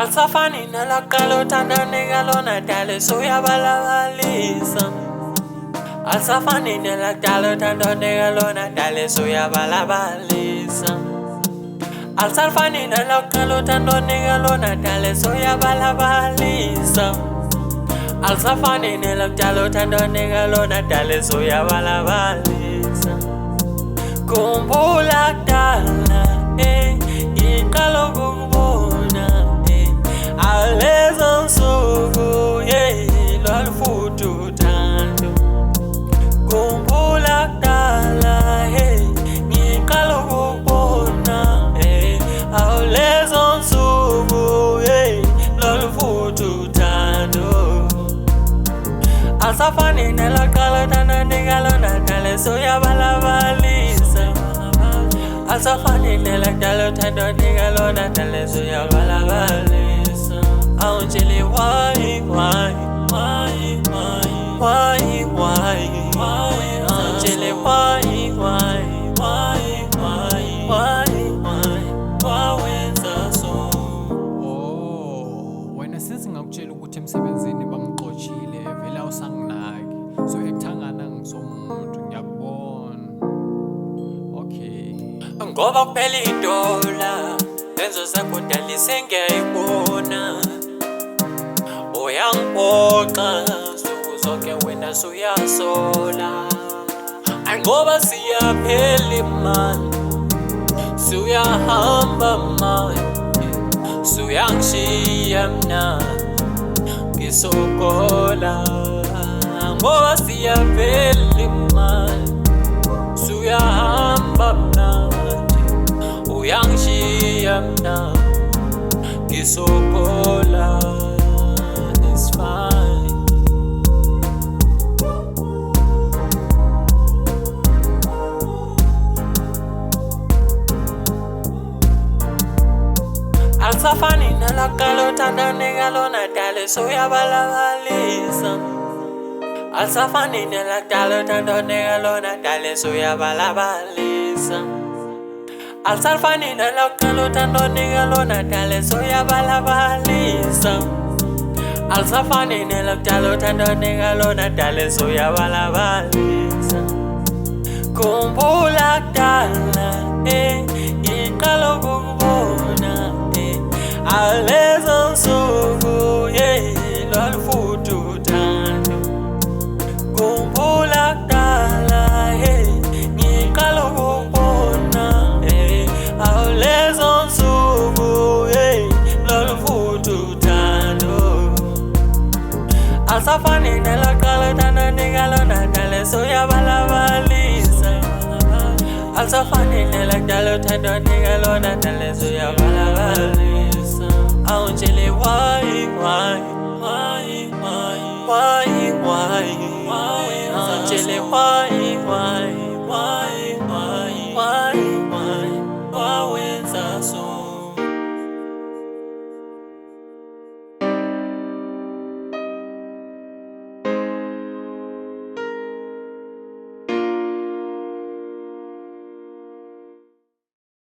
Alisafani nelaqala uthandane lona dale suyabalabalisa. Alisafani nelaqala uthandane lona dale suyabalabalisa. Alisafani nelaqala uthandane lona dale suyabalabalisa. Alisafani nelaqala uthandane lona dale suyabalabalisa. Khumbula kudala iqala ukubona alezo nsuku lwalufutha uthando. Khumbula kudala ngiqala ukubona alezo nsuku lwalufutha uthando. Alisafani nelaqala uthandane lona dale suyabalabalisa. Alisafani nelaqala uthandane lona dale suyabalabalisa. Awungitshele why awungitshele why wenza so. Wena sesingakutshela ukuthi emsebenzini bangixoshile vele awusanginaki, so ekuthangana ngisomuntu ngiyakubona. Okay, Ngoba kuphela idola lenzo zakho dali sengiyayibona. Uyangiphoxa nsuku zonke wena suyasola. Ngoba siyaphela imali, suyahamba manje, suyangishiya mina ngisokola. Ngoba siyaphela imali, suyahamba manje, uyangishiya mina ngisokola. It's fine. Alisafani nelaqala uthandane lona dale suyabalabalisa. Alisafani nelaqala uthandane lona dale suyabalabalisa. Alisafani nelaqala uthandane lona dale suyabalabalisa. Alisafani nelaqala uthandane lona dale suyabalabalisa. Khumbula kudala iqala ukubona alezo nsuku lwalufutha uthando. Khumbula kudala ngiqala ukubona alezo nsuku lwalufutha uthando. Alisafani nelaqala uthandane lona dale suyabalabalisa. Alisafani nelaqala uthandane lona dale suyabalabalisa. Awungitshele why